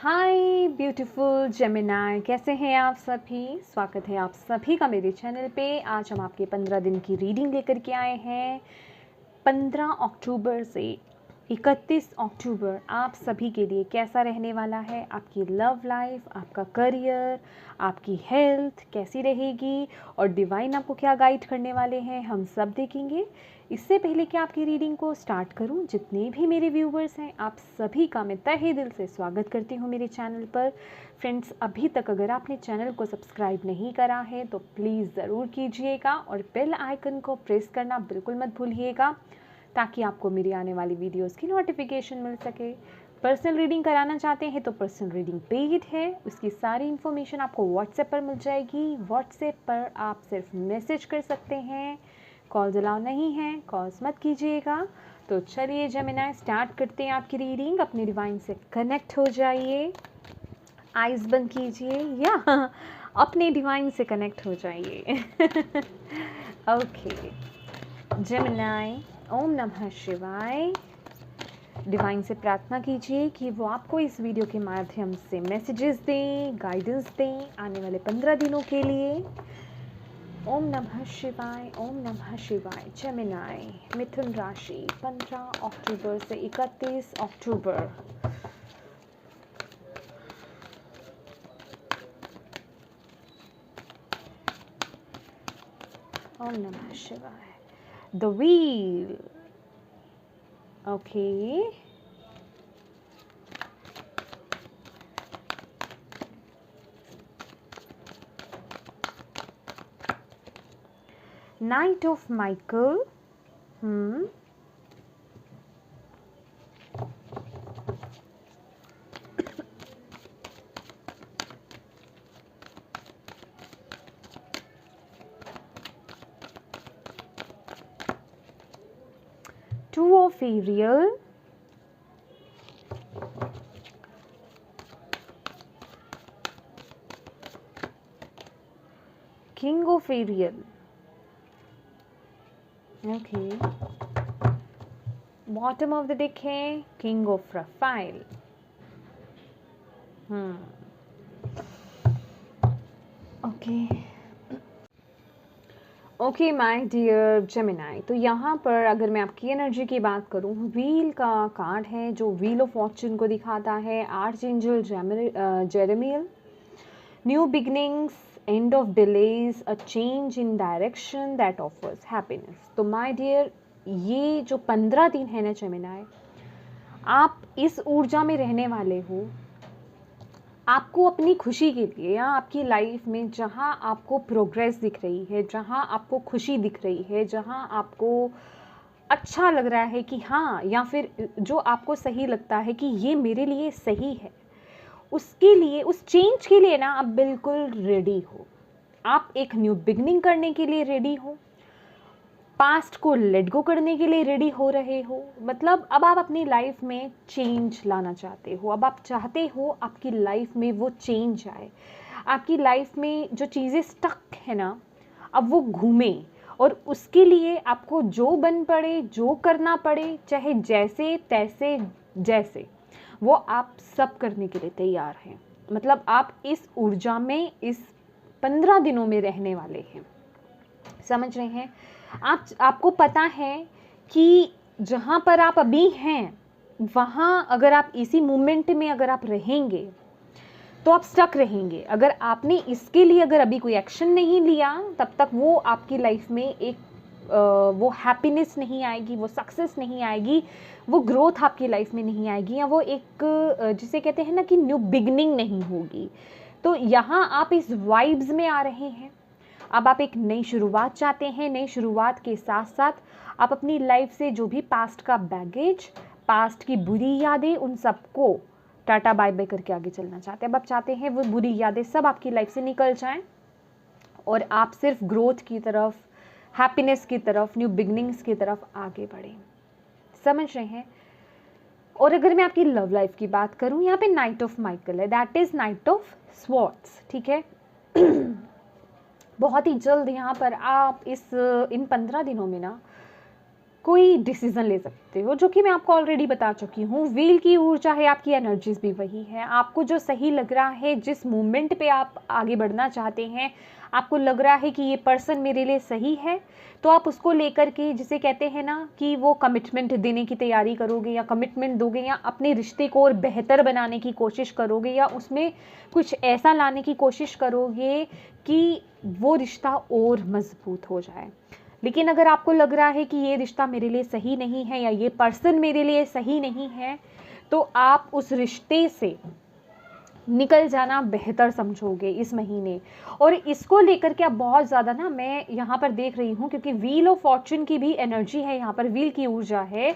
हाय beautiful Gemini, कैसे हैं आप सभी। स्वागत है आप सभी का मेरे चैनल पे। आज हम आपके 15 दिन की रीडिंग लेकर के आए हैं। 15 अक्टूबर से 31 अक्टूबर आप सभी के लिए कैसा रहने वाला है। आपकी लव लाइफ, आपका करियर, आपकी हेल्थ कैसी रहेगी और डिवाइन आपको क्या गाइड करने वाले हैं, हम सब देखेंगे। इससे पहले कि आपकी रीडिंग को स्टार्ट करूं, जितने भी मेरे व्यूवर्स हैं आप सभी का मैं तहे दिल से स्वागत करती हूं मेरे चैनल पर। फ्रेंड्स, अभी तक अगर आपने चैनल को सब्सक्राइब नहीं करा है तो प्लीज़ ज़रूर कीजिएगा और बेल आइकन को प्रेस करना बिल्कुल मत भूलिएगा, ताकि आपको मेरी आने वाली वीडियोस की नोटिफिकेशन मिल सके। पर्सनल रीडिंग कराना चाहते हैं तो पर्सनल रीडिंग पेड है, उसकी सारी इन्फॉर्मेशन आपको व्हाट्सएप पर मिल जाएगी। व्हाट्सएप पर आप सिर्फ मैसेज कर सकते हैं, कॉल्स अलाउ नहीं है, कॉल्स मत कीजिएगा। तो चलिए जेमिनाई, स्टार्ट करते हैं आपकी रीडिंग। अपने डिवाइन से कनेक्ट हो जाइए, आइज़ बंद कीजिए या अपने डिवाइन से कनेक्ट हो जाइए। ओके जेमिनाई, ओम नमः शिवाय। डिवाइन से प्रार्थना कीजिए कि वो आपको इस वीडियो के माध्यम से मैसेजेस दें, गाइडेंस दें आने वाले 15 दिनों के लिए। ओम नमः शिवाय, ओम नमः शिवाय। जेमिनाई, मिथुन राशि, 15 अक्टूबर से 31 अक्टूबर। ओम नमः शिवाय। The wheel, okay. Knight of Michael, Two of Ariel, King of Ariel, okay. Bottom of the deck है king of Raphael. Okay my dear Gemini, तो यहाँ पर अगर मैं आपकी एनर्जी की बात करूँ, व्हील का कार्ड है जो व्हील ऑफ फॉर्च्यून को दिखाता है। Archangel Jeremiel, new beginnings, end of delays, a change in direction that offers happiness. तो माय डियर, ये जो 15 दिन है ना जेमिनाई, आप इस ऊर्जा में रहने वाले हो। आपको अपनी खुशी के लिए या आपकी लाइफ में जहाँ आपको प्रोग्रेस दिख रही है, जहाँ आपको खुशी दिख रही है, जहाँ आपको अच्छा लग रहा है कि हाँ, या फिर जो आपको सही लगता है कि ये मेरे लिए सही है, उसके लिए, उस चेंज के लिए ना आप बिल्कुल रेडी हो। आप एक न्यू बिगनिंग करने के लिए रेडी हो, पास्ट को लेट गो करने के लिए रेडी हो रहे हो। मतलब अब आप अपनी लाइफ में चेंज लाना चाहते हो। अब आप चाहते हो आपकी लाइफ में वो चेंज आए, आपकी लाइफ में जो चीज़ें स्टक है ना, अब वो घूमे। और उसके लिए आपको जो बन पड़े, जो करना पड़े, चाहे जैसे तैसे जैसे, वो आप सब करने के लिए तैयार हैं। मतलब आप इस ऊर्जा में इस 15 दिनों में रहने वाले हैं, समझ रहे हैं। आपको पता है कि जहाँ पर आप अभी हैं वहाँ अगर आप इसी मोमेंट में अगर आप रहेंगे तो आप स्टक रहेंगे। अगर आपने इसके लिए अगर अभी कोई एक्शन नहीं लिया, तब तक वो आपकी लाइफ में एक वो हैप्पीनेस नहीं आएगी, वो सक्सेस नहीं आएगी, वो ग्रोथ आपकी लाइफ में नहीं आएगी, या वो एक जिसे कहते हैं ना कि न्यू बिगनिंग नहीं होगी। तो यहाँ आप इस वाइब्स में आ रहे हैं। अब आप एक नई शुरुआत चाहते हैं। नई शुरुआत के साथ साथ आप अपनी लाइफ से जो भी पास्ट का बैगेज, पास्ट की बुरी यादें, उन सबको टाटा बाय बाय करके आगे चलना चाहते हैं। अब आप चाहते हैं वो बुरी यादें सब आपकी लाइफ से निकल जाएं और आप सिर्फ ग्रोथ की तरफ, हैप्पीनेस की तरफ, न्यू बिगनिंग्स की तरफ आगे बढ़ें। समझ रहे हैं। और अगर मैं आपकी लव लाइफ की बात करूं, यहाँ पे नाइट ऑफ माइकल है, that is night of swords, ठीक है। बहुत ही जल्द यहाँ पर आप इन 15 दिनों में ना कोई डिसीजन ले सकते हो, जो कि मैं आपको ऑलरेडी बता चुकी हूँ। व्हील की ऊर्जा है, आपकी एनर्जीज भी वही है। आपको जो सही लग रहा है, जिस मूवमेंट पे आप आगे बढ़ना चाहते हैं, आपको लग रहा है कि ये पर्सन मेरे लिए सही है, तो आप उसको लेकर के, जिसे कहते हैं ना कि वो कमिटमेंट देने की तैयारी करोगे, या कमिटमेंट दोगे, या अपने रिश्ते को और बेहतर बनाने की कोशिश करोगे, या उसमें कुछ ऐसा लाने की कोशिश करोगे कि वो रिश्ता और मजबूत हो जाए। लेकिन अगर आपको लग रहा है कि ये रिश्ता मेरे लिए सही नहीं है, या ये पर्सन मेरे लिए सही नहीं है, तो आप उस रिश्ते से निकल जाना बेहतर समझोगे इस महीने। और इसको लेकर के आप बहुत ज़्यादा ना, मैं यहाँ पर देख रही हूँ, क्योंकि व्हील ऑफ फॉर्चून की भी एनर्जी है यहाँ पर, व्हील की ऊर्जा है,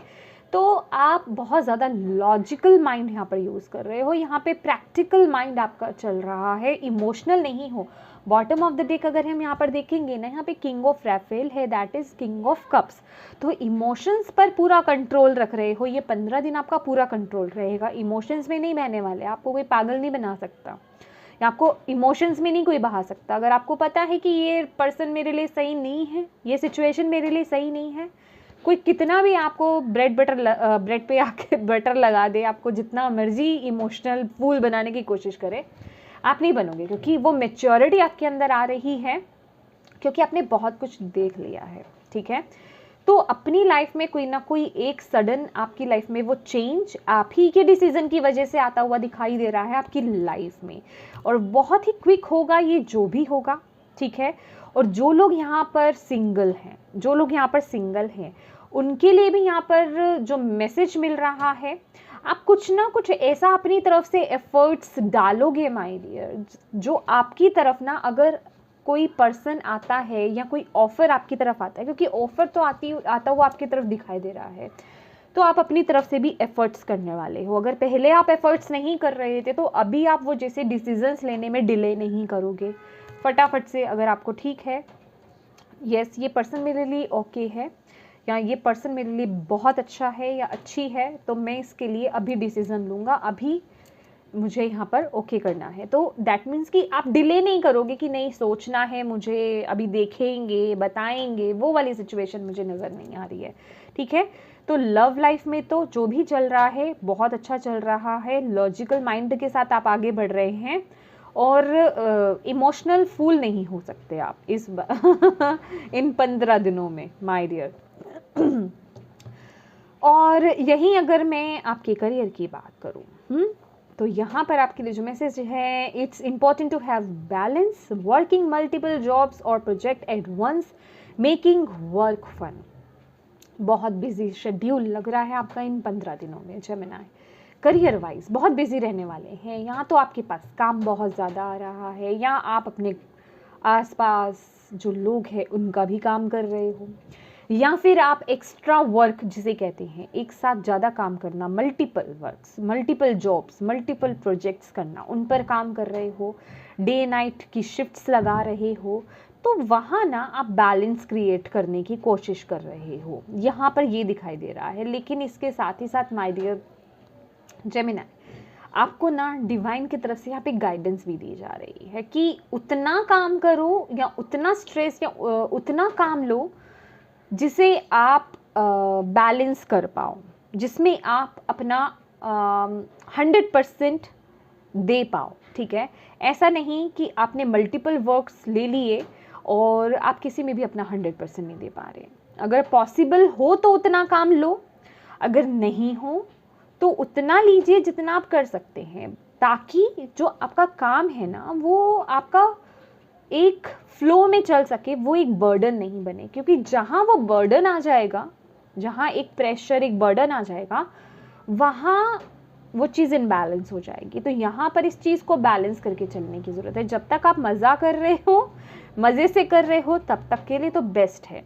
तो आप बहुत ज़्यादा लॉजिकल माइंड यहाँ पर यूज़ कर रहे हो, यहाँ पे प्रैक्टिकल माइंड आपका चल रहा है, इमोशनल नहीं हो। बॉटम ऑफ द डेक अगर हम यहाँ पर देखेंगे ना, यहाँ पे किंग ऑफ रैफेल है, that is king of cups. तो इमोशंस पर पूरा कंट्रोल रख रहे हो, ये 15 दिन आपका पूरा कंट्रोल रहेगा। इमोशंस में नहीं बहने वाले, आपको कोई पागल नहीं बना सकता, या आपको इमोशंस में नहीं कोई बहा सकता। अगर आपको पता है कि ये पर्सन मेरे लिए सही नहीं है, ये सिचुएशन मेरे लिए सही नहीं है, कोई कितना भी आपको ब्रेड पे आके बटर लगा दे, आपको जितना मर्जी इमोशनल फूल बनाने की कोशिश करे, आप नहीं बनोगे, क्योंकि वो मैच्योरिटी आपके अंदर आ रही है, क्योंकि आपने बहुत कुछ देख लिया है। ठीक है, तो अपनी लाइफ में कोई ना कोई एक सडन आपकी लाइफ में वो चेंज आप ही के डिसीजन की वजह से आता हुआ दिखाई दे रहा है आपकी लाइफ में, और बहुत ही क्विक होगा ये जो भी होगा। ठीक है, और जो लोग यहाँ पर सिंगल हैं, उनके लिए भी यहाँ पर जो मैसेज मिल रहा है, आप कुछ ना कुछ ऐसा अपनी तरफ से एफर्ट्स डालोगे माय डियर, जो आपकी तरफ ना, अगर कोई पर्सन आता है या कोई ऑफर आपकी तरफ आता है, क्योंकि ऑफर तो आता हुआ आपकी तरफ दिखाई दे रहा है, तो आप अपनी तरफ से भी एफर्ट्स करने वाले हो। अगर पहले आप एफर्ट्स नहीं कर रहे थे, तो अभी आप वो जैसे डिसीजंस लेने में डिले नहीं करोगे, फटाफट से। अगर आपको ठीक है, यस ये पर्सन मेरे लिए ओके है, या ये पर्सन मेरे लिए बहुत अच्छा है या अच्छी है, तो मैं इसके लिए अभी डिसीज़न लूँगा, अभी मुझे यहाँ पर ओके करना है। तो दैट मीन्स कि आप डिले नहीं करोगे कि नहीं सोचना है मुझे, अभी देखेंगे बताएंगे, वो वाली सिचुएशन मुझे नज़र नहीं आ रही है। ठीक है, तो लव लाइफ में तो जो भी चल रहा है बहुत अच्छा चल रहा है, लॉजिकल माइंड के साथ आप आगे बढ़ रहे हैं, और इमोशनल फूल नहीं हो सकते आप इस इन 15 दिनों में माय डियर। और यहीं अगर मैं आपके करियर की बात करूं, तो यहाँ पर आपके लिए जो मैसेज है, it's important to have balance, working multiple jobs or project at once, making work fun. बहुत बिजी शेड्यूल लग रहा है आपका इन 15 दिनों में जेमिनी। करियर वाइज बहुत बिजी रहने वाले हैं, यहाँ तो आपके पास काम बहुत ज़्यादा आ रहा है, या आप अपने आसपास जो लोग हैं उनका भी काम कर रहे हो, या फिर आप एक्स्ट्रा वर्क जिसे कहते हैं, एक साथ ज़्यादा काम करना, multiple works, multiple jobs, multiple projects करना, उन पर काम कर रहे हो, डे नाइट की शिफ्ट्स लगा रहे हो, तो वहाँ ना आप बैलेंस क्रिएट करने की कोशिश कर रहे हो, यहाँ पर ये दिखाई दे रहा है। लेकिन इसके साथ ही साथ माय डियर जेमिनी, आपको ना डिवाइन की तरफ से यहाँ पे गाइडेंस भी दी जा रही है कि उतना काम करो, या उतना स्ट्रेस, या उतना काम लो जिसे आप बैलेंस कर पाओ, जिसमें आप अपना 100% दे पाओ। ठीक है, ऐसा नहीं कि आपने मल्टीपल वर्क्स ले लिए और आप किसी में भी अपना 100% नहीं दे पा रहे। अगर पॉसिबल हो तो उतना काम लो, अगर नहीं हो तो उतना लीजिए जितना आप कर सकते हैं, ताकि जो आपका काम है ना, वो आपका एक फ्लो में चल सके, वो एक बर्डन नहीं बने। क्योंकि जहाँ वो बर्डन आ जाएगा, जहाँ एक प्रेशर, एक बर्डन आ जाएगा, वहाँ वो चीज़ इनबैलेंस हो जाएगी। तो यहाँ पर इस चीज़ को बैलेंस करके चलने की ज़रूरत है। जब तक आप मज़ा कर रहे हो, मज़े से कर रहे हो, तब तक के लिए तो बेस्ट है।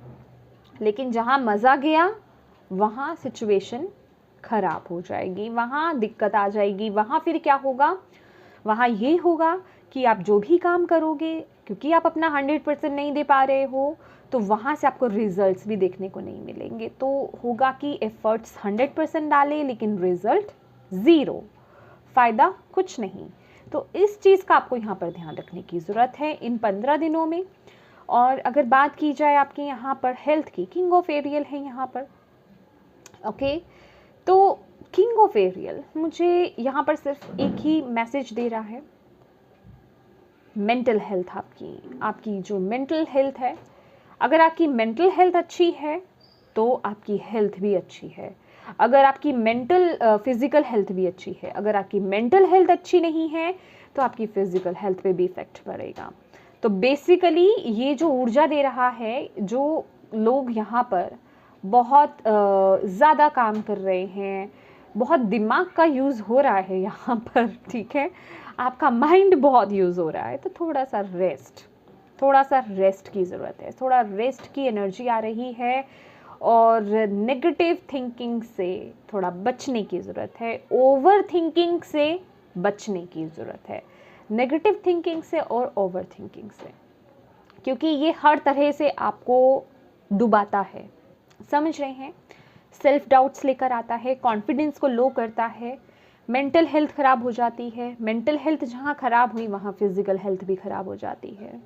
लेकिन जहाँ मज़ा गया, वहाँ सिचुएशन ख़राब हो जाएगी, वहाँ दिक्कत आ जाएगी। वहाँ फिर क्या होगा, वहाँ ये होगा कि आप जो भी काम करोगे, क्योंकि आप अपना 100% नहीं दे पा रहे हो, तो वहाँ से आपको रिजल्ट्स भी देखने को नहीं मिलेंगे। तो होगा कि एफर्ट्स 100% डालें, लेकिन रिजल्ट ज़ीरो, फ़ायदा कुछ नहीं। तो इस चीज़ का आपको यहाँ पर ध्यान रखने की ज़रूरत है इन 15 दिनों में। और अगर बात की जाए आपके यहाँ पर हेल्थ की, किंग ऑफ एरियल है यहाँ पर, ओके, तो किंग ऑफ एरियल मुझे यहाँ पर सिर्फ एक ही मैसेज दे रहा है, मेंटल हेल्थ आपकी जो मेंटल हेल्थ है, अगर आपकी मेंटल हेल्थ अच्छी है तो आपकी हेल्थ भी अच्छी है। अगर आपकी फिजिकल हेल्थ भी अच्छी है, अगर आपकी मेंटल हेल्थ अच्छी नहीं है तो आपकी फिजिकल हेल्थ पे भी इफेक्ट पड़ेगा। तो बेसिकली ये जो ऊर्जा दे रहा है, जो लोग यहाँ पर बहुत ज़्यादा काम कर रहे हैं, बहुत दिमाग का यूज़ हो रहा है यहाँ पर, ठीक है, आपका माइंड बहुत यूज़ हो रहा है, तो थोड़ा सा रेस्ट की ज़रूरत है, थोड़ा रेस्ट की एनर्जी आ रही है, और नेगेटिव थिंकिंग से थोड़ा बचने की ज़रूरत है, ओवर थिंकिंग से बचने की ज़रूरत है, नेगेटिव थिंकिंग से और ओवर थिंकिंग से, क्योंकि ये हर तरह से आपको डुबाता है, समझ रहे हैं, सेल्फ डाउट्स लेकर आता है, कॉन्फिडेंस को लो करता है, मेंटल हेल्थ ख़राब हो जाती है, मेंटल हेल्थ जहाँ ख़राब हुई वहाँ फिज़िकल हेल्थ भी ख़राब हो जाती है,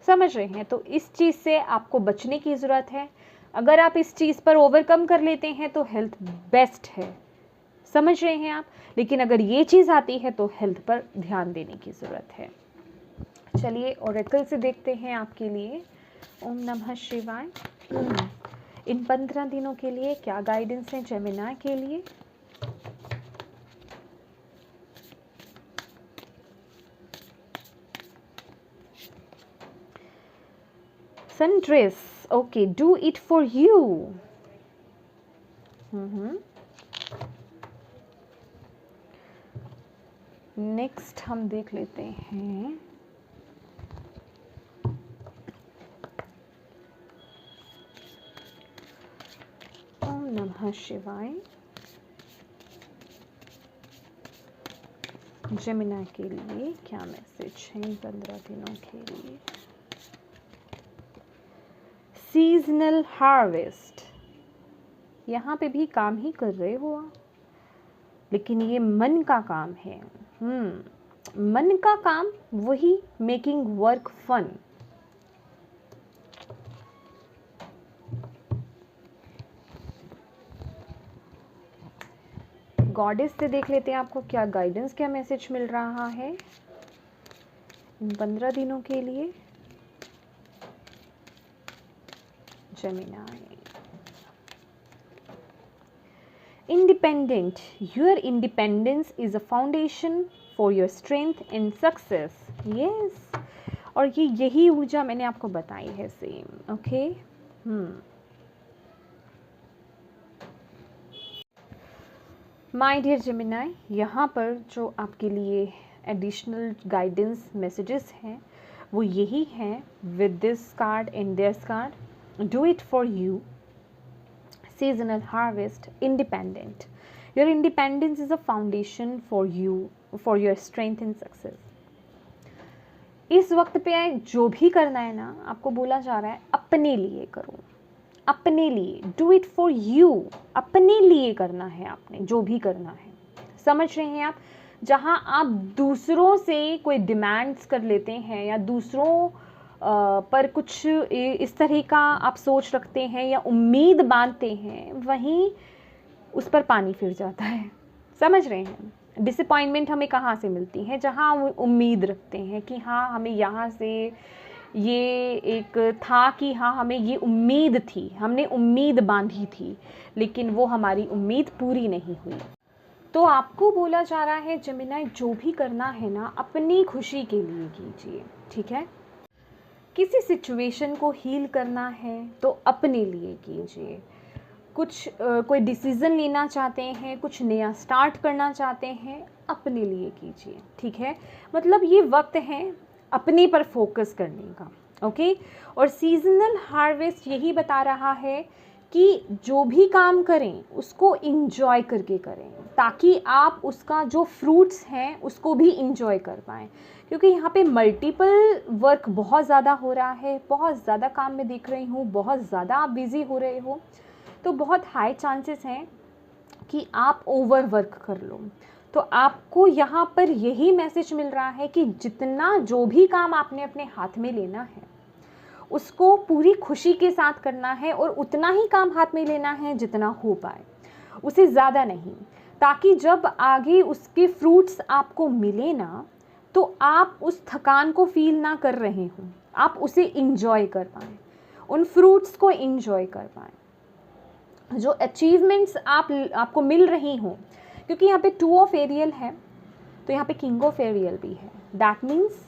समझ रहे हैं। तो इस चीज़ से आपको बचने की ज़रूरत है। अगर आप इस चीज़ पर ओवरकम कर लेते हैं तो हेल्थ बेस्ट है, समझ रहे हैं आप, लेकिन अगर ये चीज़ आती है तो हेल्थ पर ध्यान देने की ज़रूरत है। चलिए ओरेकल से देखते हैं आपके लिए। ओम नमः शिवाय। इन 15 दिनों के लिए क्या गाइडेंस है जेमिनी के लिए? Sundress, okay, do it for you. Next हम देख लेते हैं ओम नमः शिवाय। जेमिनी के लिए क्या मैसेज है इन 15 दिनों के लिए? सीजनल हार्वेस्ट, यहाँ पे भी काम ही कर रहे हो आप, लेकिन ये मन का काम है। मन का काम, वही मेकिंग वर्क फन। गॉडेस से देख लेते हैं आपको क्या गाइडेंस, क्या मैसेज मिल रहा है इन 15 दिनों के लिए Gemini. Independent, your independence is a foundation for your strength and success. Yes, और ये यही ऊर्जा मैंने आपको बताई है, same. Okay, my dear Gemini, यहाँ पर जो आपके लिए एडिशनल गाइडेंस मैसेजेस हैं वो यही हैं, with this card and this card, do it for you, seasonal harvest, independent. Your independence is a foundation for you, for your strength and success. इस वक्त पे जो भी करना है ना, आपको बोला जा रहा है अपने लिए करो, अपने लिए, डू इट फॉर यू, अपने लिए करना है आपने जो भी करना है, समझ रहे हैं आप। जहाँ आप दूसरों से कोई डिमांड्स कर लेते हैं या दूसरों पर कुछ इस तरह का आप सोच रखते हैं या उम्मीद बांधते हैं, वहीं उस पर पानी फिर जाता है, समझ रहे हैं। डिसअपॉइंटमेंट हमें कहाँ से मिलती है? जहाँ हम उम्मीद रखते हैं कि हाँ हमें यहाँ से ये एक था कि हाँ हमें ये उम्मीद थी, हमने उम्मीद बांधी थी, लेकिन वो हमारी उम्मीद पूरी नहीं हुई। तो आपको बोला जा रहा है जेमिनी, जो भी करना है ना अपनी खुशी के लिए कीजिए, ठीक है। किसी सिचुएशन को हील करना है तो अपने लिए कीजिए। कोई डिसीज़न लेना चाहते हैं, कुछ नया स्टार्ट करना चाहते हैं, अपने लिए कीजिए, ठीक है। मतलब ये वक्त है अपने पर फोकस करने का, ओके। और सीजनल हार्वेस्ट यही बता रहा है कि जो भी काम करें उसको इंजॉय करके करें, ताकि आप उसका जो फ्रूट्स हैं उसको भी इंजॉय कर पाएँ, क्योंकि यहाँ पे मल्टीपल वर्क बहुत ज़्यादा हो रहा है, बहुत ज़्यादा काम में दिख रही हूँ, बहुत ज़्यादा आप बिज़ी हो रहे हो, तो बहुत हाई चांसेस हैं कि आप ओवर वर्क कर लो। तो आपको यहाँ पर यही मैसेज मिल रहा है कि जितना जो भी काम आपने अपने हाथ में लेना है उसको पूरी खुशी के साथ करना है, और उतना ही काम हाथ में लेना है जितना हो पाए। उससे ज़्यादा नहीं, ताकि जब आगे उसके फ्रूट्स आपको मिले ना, तो आप उस थकान को फील ना कर रहे हो, आप उसे इंजॉय कर पाएँ, उन फ्रूट्स को इंजॉय कर पाएँ, जो अचीवमेंट्स आपको मिल रही हों। क्योंकि यहाँ पे 2 ऑफ एरियल है, तो यहाँ पे किंग ऑफ एरियल भी है। दैट मीन्स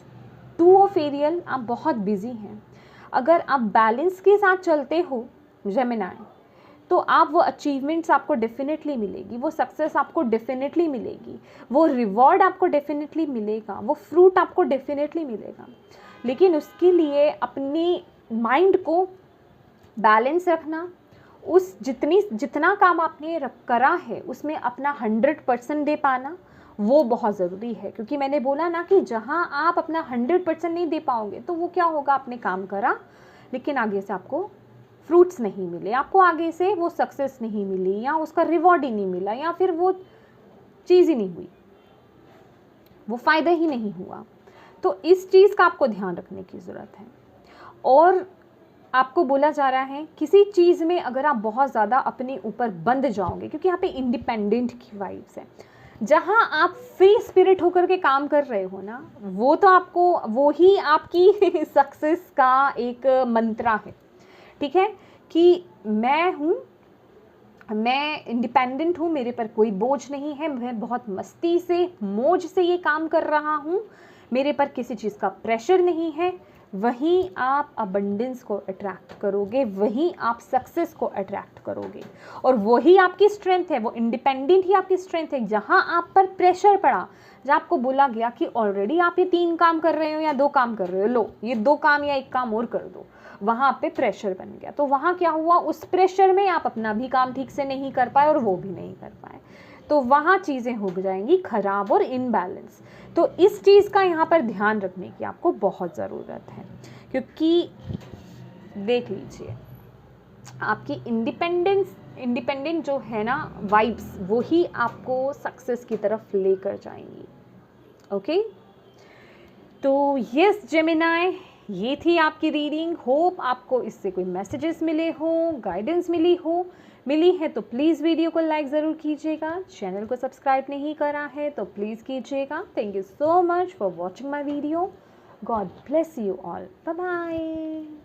2 ऑफ एरियल, आप बहुत बिजी हैं। अगर आप बैलेंस के साथ चलते हो जेमिनाई, तो आप वो अचीवमेंट्स आपको डेफिनेटली मिलेगी, वो सक्सेस आपको डेफिनेटली मिलेगी, वो रिवॉर्ड आपको डेफिनेटली मिलेगा, वो फ्रूट आपको डेफिनेटली मिलेगा। लेकिन उसके लिए अपनी माइंड को बैलेंस रखना, उस जितना काम आपने करा है उसमें अपना 100% दे पाना, वो बहुत ज़रूरी है। क्योंकि मैंने बोला ना कि जहाँ आप अपना 100% नहीं दे पाओगे, तो वो क्या होगा, आपने काम करा लेकिन आगे से आपको फ्रूट्स नहीं मिले, आपको आगे से वो सक्सेस नहीं मिली, या उसका रिवॉर्ड ही नहीं मिला, या फिर वो चीज़ ही नहीं हुई, वो फ़ायदा ही नहीं हुआ। तो इस चीज़ का आपको ध्यान रखने की ज़रूरत है। और आपको बोला जा रहा है किसी चीज़ में अगर आप बहुत ज़्यादा अपने ऊपर बंध जाओगे, क्योंकि यहाँ पे इंडिपेंडेंट की वाइब्स है, जहाँ आप फ्री स्पिरिट होकर के काम कर रहे हो ना, वो तो आपको, वो ही आपकी सक्सेस का एक मंत्रा है। ठीक है, कि मैं हूँ, मैं इंडिपेंडेंट हूँ, मेरे पर कोई बोझ नहीं है, मैं बहुत मस्ती से, मौज से ये काम कर रहा हूँ, मेरे पर किसी चीज़ का प्रेशर नहीं है। वहीं आप अबंडेंस को अट्रैक्ट करोगे, वहीं आप सक्सेस को अट्रैक्ट करोगे, और वही आपकी स्ट्रेंथ है, वो इंडिपेंडेंट ही आपकी स्ट्रेंथ है। जहाँ आप पर प्रेशर पड़ा, जहाँ आपको बोला गया कि ऑलरेडी आप ये 3 काम कर रहे हो या 2 काम कर रहे हो, लो ये 2 काम या 1 काम और कर दो, वहाँ पे प्रेशर बन गया। तो वहाँ क्या हुआ, उस प्रेशर में आप अपना भी काम ठीक से नहीं कर पाए और वो भी नहीं कर पाए, तो वहाँ चीज़ें हो जाएंगी खराब और इनबैलेंस। तो इस चीज़ का यहाँ पर ध्यान रखने की आपको बहुत ज़रूरत है, क्योंकि देख लीजिए, आपकी इंडिपेंडेंट जो है ना वाइब्स, वो ही आपको सक्सेस की तरफ लेकर जाएंगी। ओके, तो यस जेमिनाई, ये थी आपकी रीडिंग। होप आपको इससे कोई मैसेजेस मिले हो, गाइडेंस मिली है तो प्लीज़ वीडियो को लाइक ज़रूर कीजिएगा। चैनल को सब्सक्राइब नहीं करा है तो प्लीज़ कीजिएगा। Thank you so much for watching my video. God bless you all. Bye bye.